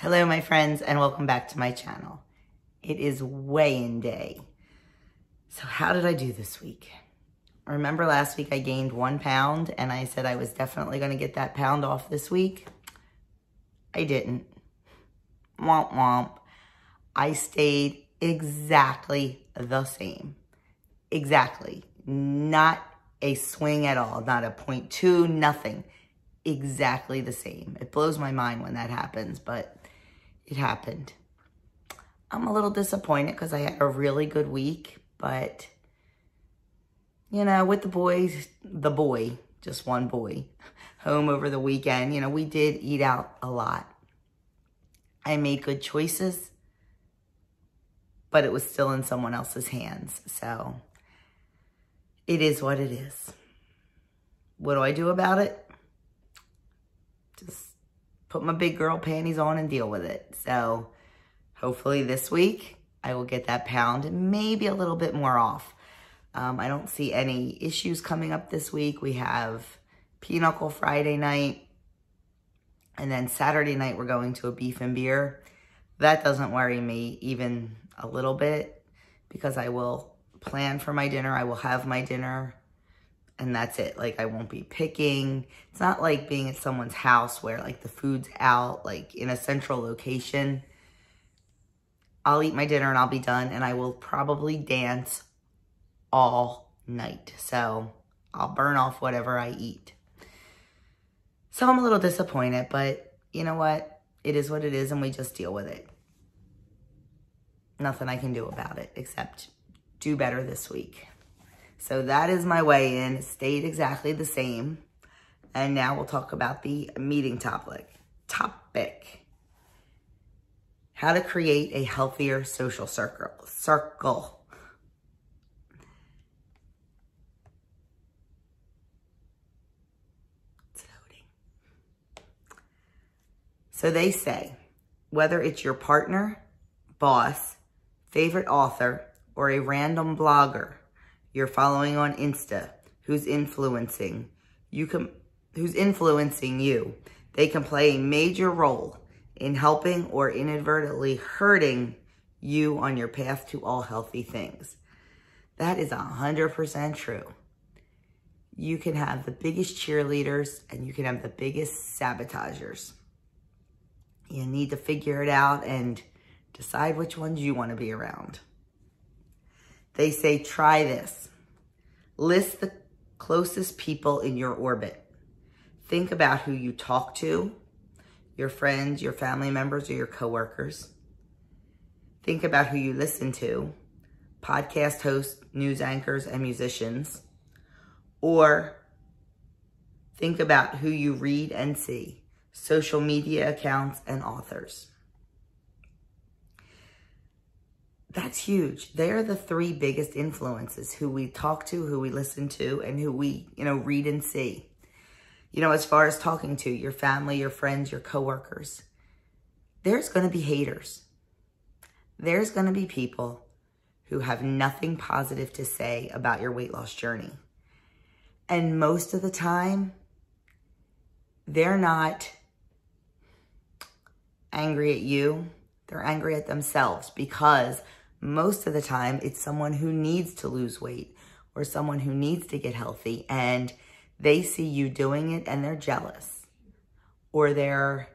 Hello, my friends, and welcome back to my channel. It is weigh-in day. So how did I do this week? Remember last week I gained 1 pound and I said I was definitely going to get that pound off this week? I didn't. Womp womp. I stayed exactly the same. Exactly. Not a swing at all. Not a 0.2, nothing. Exactly the same. It blows my mind when that happens, but it happened. I'm a little disappointed because I had a really good week, but you know, with just one boy, home over the weekend, you know, we did eat out a lot. I made good choices, but it was still in someone else's hands. So it is what it is. What do I do about it? Just put my big girl panties on and deal with it. So hopefully this week I will get that pound and maybe a little bit more off. I don't see any issues coming up this week. We have Pinochle Friday night. And then Saturday night we're going to a beef and beer. That doesn't worry me even a little bit because I will plan for my dinner. I will have my dinner. And that's it. Like, I won't be picking. It's not like being at someone's house where, like, the food's out, like, in a central location. I'll eat my dinner and I'll be done. And I will probably dance all night. So, I'll burn off whatever I eat. So, I'm a little disappointed. But, you know what? It is what it is and we just deal with it. Nothing I can do about it except do better this week. So that is my weigh-in. It stayed exactly the same. And now we'll talk about the meeting topic. How to create a healthier social circle. It's loading. So they say, whether it's your partner, boss, favorite author, or a random blogger you're following on Insta who's influencing you, they can play a major role in helping or inadvertently hurting you on your path to all healthy things. That is 100% true. You can have the biggest cheerleaders and you can have the biggest sabotagers. You need to figure it out and decide which ones you want to be around. They say, try this. List the closest people in your orbit. Think about who you talk to, your friends, your family members, or your coworkers. Think about who you listen to, podcast hosts, news anchors, and musicians. Or think about who you read and see, social media accounts and authors. That's huge. They're the 3 biggest influences, who we talk to, who we listen to, and who we, read and see. As far as talking to your family, your friends, your coworkers, there's going to be haters. There's going to be people who have nothing positive to say about your weight loss journey. And most of the time, they're not angry at you. They're angry at themselves because most of the time, it's someone who needs to lose weight or someone who needs to get healthy, and they see you doing it and they're jealous, or they're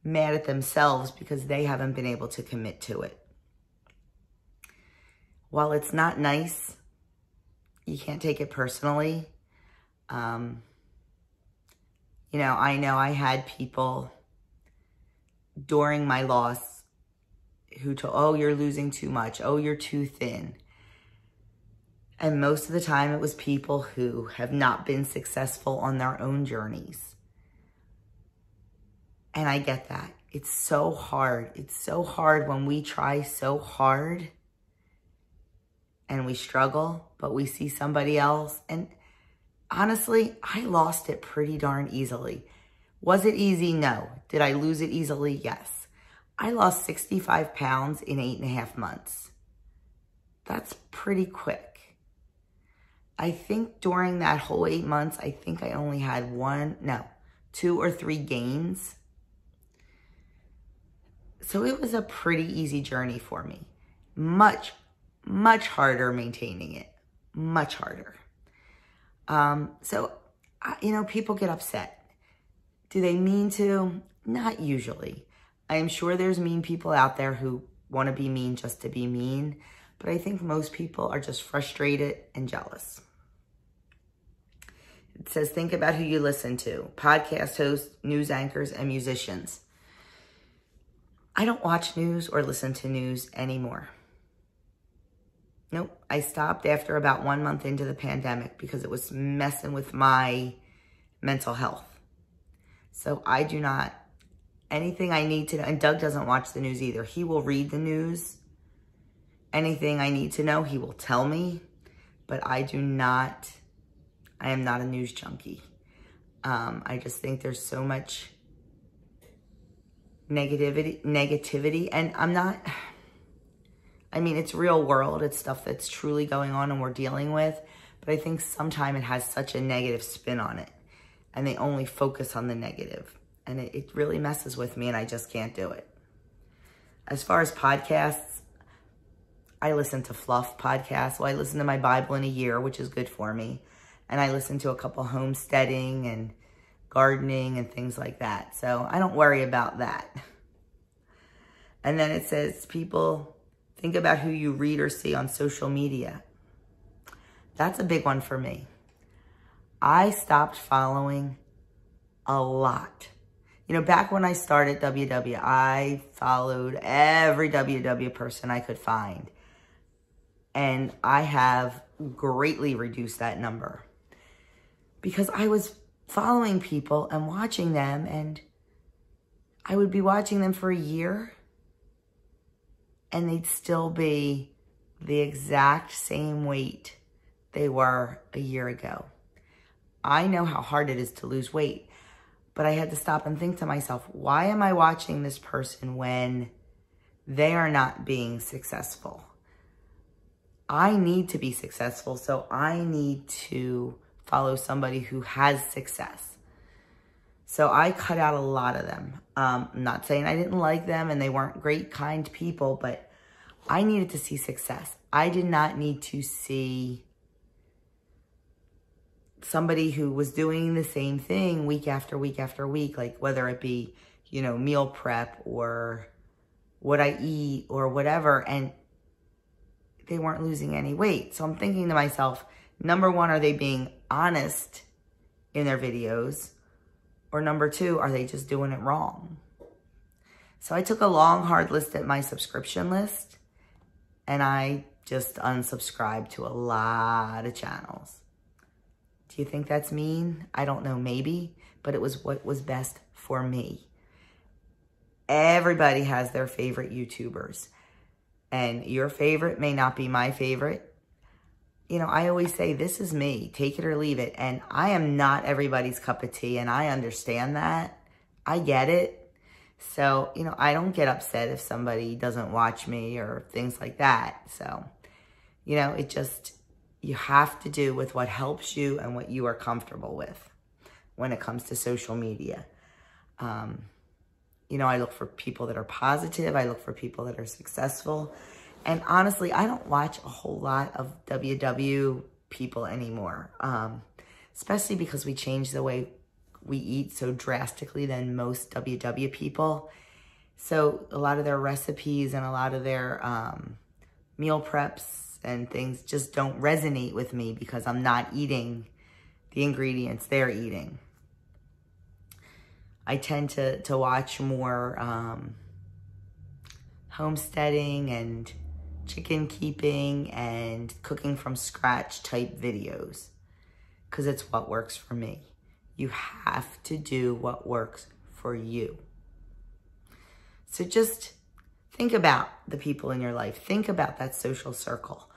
mad at themselves because they haven't been able to commit to it. While it's not nice, you can't take it personally. I know I had people during my loss who told, oh, you're losing too much. Oh, you're too thin. And most of the time it was people who have not been successful on their own journeys. And I get that. It's so hard. It's so hard when we try so hard and we struggle, but we see somebody else. And honestly, I lost it pretty darn easily. Was it easy? No. Did I lose it easily? Yes. I lost 65 pounds in 8.5 months. That's pretty quick. I think during that whole 8 months, I think I only had 2 or 3 gains. So it was a pretty easy journey for me. Much, much harder maintaining it. Much harder. People get upset. Do they mean to? Not usually. I am sure there's mean people out there who want to be mean just to be mean, but I think most people are just frustrated and jealous. It says, think about who you listen to. Podcast hosts, news anchors, and musicians. I don't watch news or listen to news anymore. Nope. I stopped after about 1 month into the pandemic because it was messing with my mental health. So I do not, anything I need to know, and Doug doesn't watch the news either. He will read the news. Anything I need to know, he will tell me, but I am not a news junkie. I just think there's so much negativity, and it's real world. It's stuff that's truly going on and we're dealing with, but I think sometimes it has such a negative spin on it, and they only focus on the negative, and it really messes with me, and I just can't do it. As far as podcasts, I listen to fluff podcasts. Well, I listen to my Bible in a year, which is good for me. And I listen to a couple homesteading and gardening and things like that. So I don't worry about that. And then it says, people, think about who you read or see on social media. That's a big one for me. I stopped following a lot. Back when I started WW, I followed every WW person I could find. And I have greatly reduced that number because I was following people and watching them, and I would be watching them for a year and they'd still be the exact same weight they were a year ago. I know how hard it is to lose weight, but I had to stop and think to myself, why am I watching this person when they are not being successful? I need to be successful, so I need to follow somebody who has success. So I cut out a lot of them. I'm not saying I didn't like them and they weren't great, kind people, but I needed to see success. I did not need to see somebody who was doing the same thing week after week after week, like whether it be, meal prep or what I eat or whatever, and they weren't losing any weight. So I'm thinking to myself, number one, are they being honest in their videos? Or number two, are they just doing it wrong? So I took a long, hard list at my subscription list, and I just unsubscribed to a lot of channels. Do you think that's mean? I don't know, maybe, but it was what was best for me. Everybody has their favorite YouTubers. And your favorite may not be my favorite. I always say, this is me. Take it or leave it. And I am not everybody's cup of tea, and I understand that. I get it. So, I don't get upset if somebody doesn't watch me or things like that. So, you have to do with what helps you and what you are comfortable with when it comes to social media. I look for people that are positive. I look for people that are successful. And honestly, I don't watch a whole lot of WW people anymore, especially because we changed the way we eat so drastically than most WW people. So a lot of their recipes and a lot of their meal preps and things just don't resonate with me because I'm not eating the ingredients they're eating. I tend to watch more homesteading and chicken keeping and cooking from scratch type videos because it's what works for me. You have to do what works for you. So just think about the people in your life. Think about that social circle.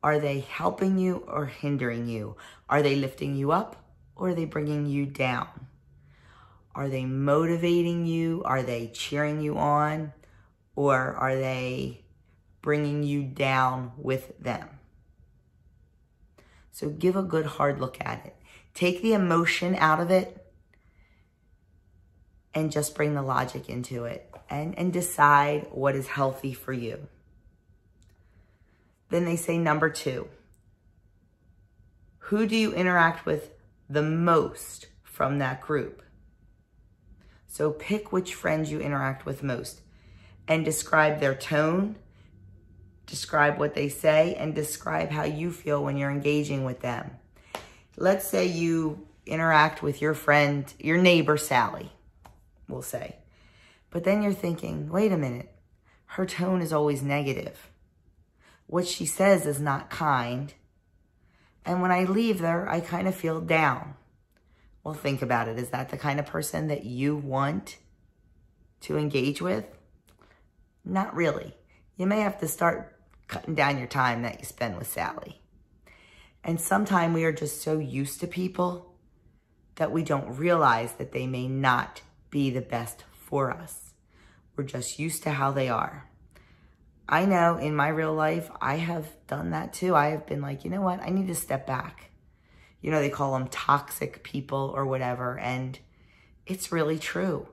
Are they helping you or hindering you? Are they lifting you up or are they bringing you down? Are they motivating you? Are they cheering you on? Or are they bringing you down with them? So give a good hard look at it. Take the emotion out of it and just bring the logic into it and decide what is healthy for you. Then they say number 2, who do you interact with the most from that group? So pick which friends you interact with most and describe their tone, describe what they say, and describe how you feel when you're engaging with them. Let's say you interact with your friend, your neighbor, Sally, we'll say. But then you're thinking, wait a minute, her tone is always negative. What she says is not kind. And when I leave there, I kind of feel down. Well, think about it. Is that the kind of person that you want to engage with? Not really. You may have to start cutting down your time that you spend with Sally. And sometimes we are just so used to people that we don't realize that they may not be the best for us. We're just used to how they are. I know in my real life, I have done that too. I have been like, you know what? I need to step back. You know, they call them toxic people or whatever. And it's really true.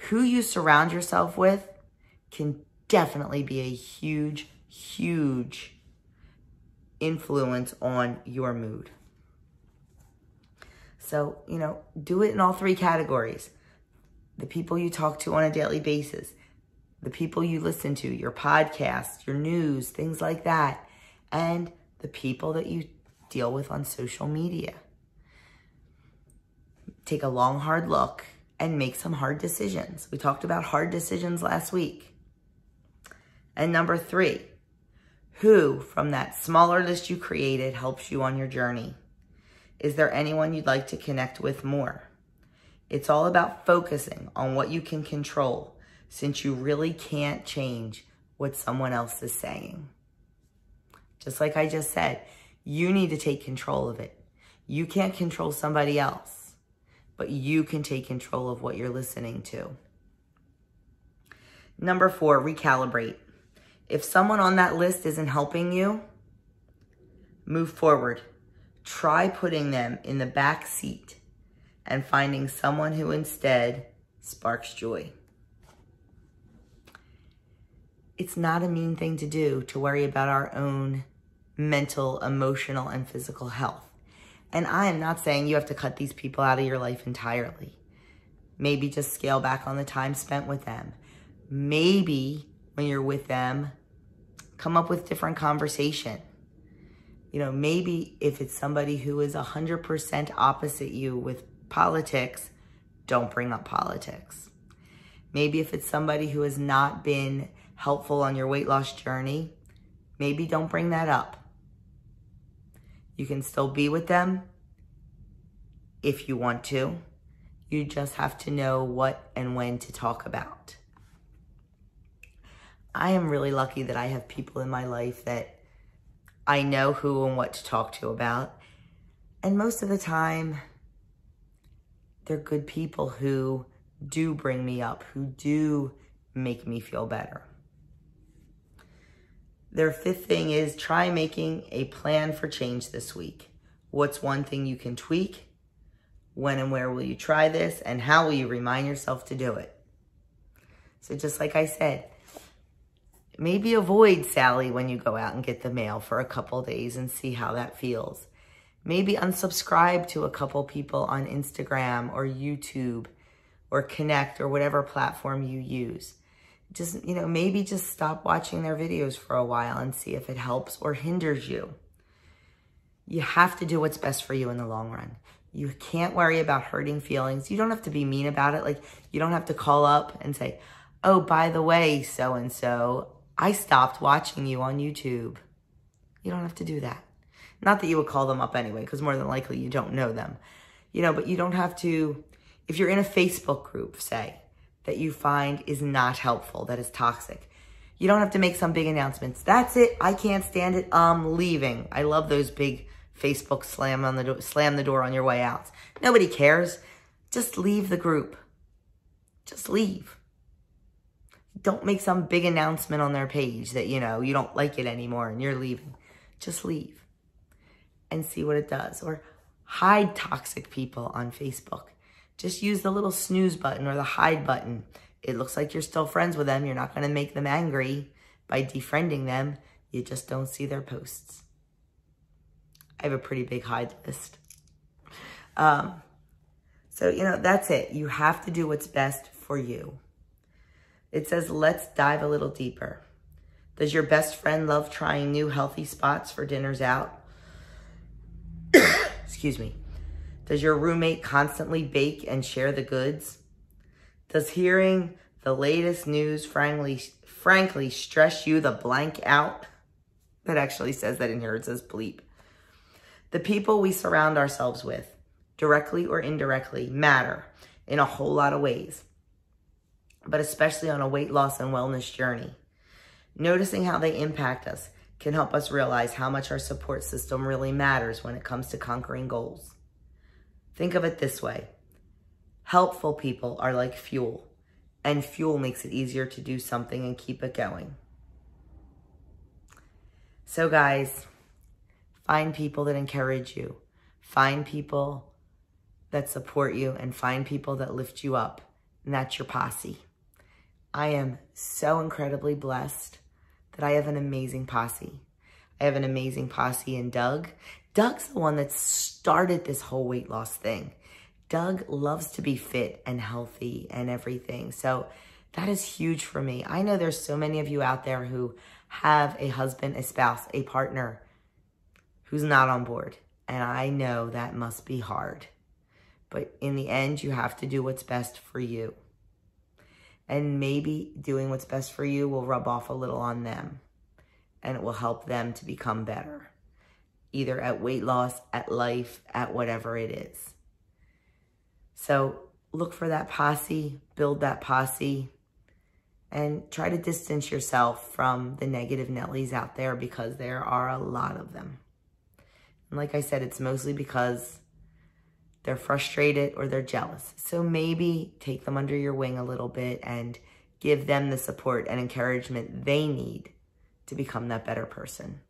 Who you surround yourself with can definitely be a huge, huge influence on your mood. So, you know, do it in all 3 categories. The people you talk to on a daily basis, the people you listen to, your podcasts, your news, things like that, and the people that you deal with on social media. Take a long, hard look and make some hard decisions. We talked about hard decisions last week. And number 3, who from that smaller list you created helps you on your journey? Is there anyone you'd like to connect with more? It's all about focusing on what you can control, since you really can't change what someone else is saying. Just like I just said, you need to take control of it. You can't control somebody else, but you can take control of what you're listening to. Number 4, recalibrate. If someone on that list isn't helping you, move forward. Try putting them in the back seat and finding someone who instead sparks joy. It's not a mean thing to do to worry about our own mental, emotional, and physical health. And I am not saying you have to cut these people out of your life entirely. Maybe just scale back on the time spent with them. Maybe when you're with them, come up with different conversation. You know, maybe if it's somebody who is 100% opposite you with politics, don't bring up politics. Maybe if it's somebody who has not been helpful on your weight loss journey, maybe don't bring that up. You can still be with them if you want to. You just have to know what and when to talk about. I am really lucky that I have people in my life that I know who and what to talk to about. And most of the time, they're good people who do bring me up, who do make me feel better. Their 5th thing is try making a plan for change this week. What's one thing you can tweak? When and where will you try this? And how will you remind yourself to do it? So just like I said, maybe avoid Sally when you go out and get the mail for a couple days and see how that feels. Maybe unsubscribe to a couple people on Instagram or YouTube or Connect or whatever platform you use. Just, you know, maybe just stop watching their videos for a while and see if it helps or hinders you. You have to do what's best for you in the long run. You can't worry about hurting feelings. You don't have to be mean about it. Like, you don't have to call up and say, oh, by the way, so-and-so, I stopped watching you on YouTube. You don't have to do that. Not that you would call them up anyway, because more than likely you don't know them. You know, but you don't have to, if you're in a Facebook group, say, that you find is not helpful, that is toxic, you don't have to make some big announcements. That's it. I can't stand it. I'm leaving. I love those big Facebook slam the door on your way out. Nobody cares. Just leave the group. Just leave. Don't make some big announcement on their page that, you know, you don't like it anymore and you're leaving. Just leave and see what it does. Or hide toxic people on Facebook. just use the little snooze button or the hide button. It looks like you're still friends with them. You're not going to make them angry by defriending them. You just don't see their posts. I have a pretty big hide list. So, you know, that's it. You have to do what's best for you. It says, let's dive a little deeper. Does your best friend love trying new healthy spots for dinners out? Excuse me. Does your roommate constantly bake and share the goods? Does hearing the latest news frankly stress you the blank out? That actually says that in here. It says bleep. The people we surround ourselves with, directly or indirectly, matter in a whole lot of ways, but especially on a weight loss and wellness journey. Noticing how they impact us can help us realize how much our support system really matters when it comes to conquering goals. Think of it this way. Helpful people are like fuel, and fuel makes it easier to do something and keep it going. So guys, find people that encourage you. Find people that support you and find people that lift you up. And that's your posse. I am so incredibly blessed that I have an amazing posse. I have an amazing posse in Doug. Doug's the one that started this whole weight loss thing. Doug loves to be fit and healthy and everything. So that is huge for me. I know there's so many of you out there who have a husband, a spouse, a partner who's not on board. And I know that must be hard. But in the end, you have to do what's best for you. And maybe doing what's best for you will rub off a little on them. And it will help them to become better. Either at weight loss, at life, at whatever it is. So look for that posse, build that posse, and try to distance yourself from the negative Nellies out there because there are a lot of them. And like I said, it's mostly because they're frustrated or they're jealous. So maybe take them under your wing a little bit and give them the support and encouragement they need to become that better person.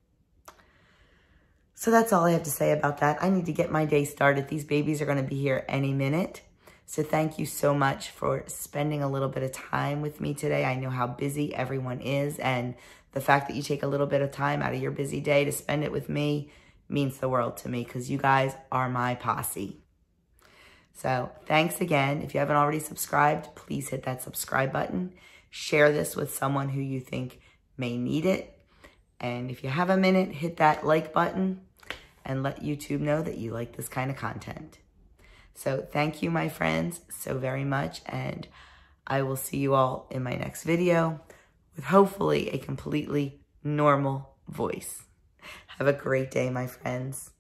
So that's all I have to say about that. I need to get my day started. These babies are going to be here any minute. So thank you so much for spending a little bit of time with me today. I know how busy everyone is, and the fact that you take a little bit of time out of your busy day to spend it with me means the world to me because you guys are my posse. So thanks again. If you haven't already subscribed, please hit that subscribe button. Share this with someone who you think may need it. And if you have a minute, hit that like button and let YouTube know that you like this kind of content. So thank you, my friends, so very much. And I will see you all in my next video with hopefully a completely normal voice. Have a great day, my friends.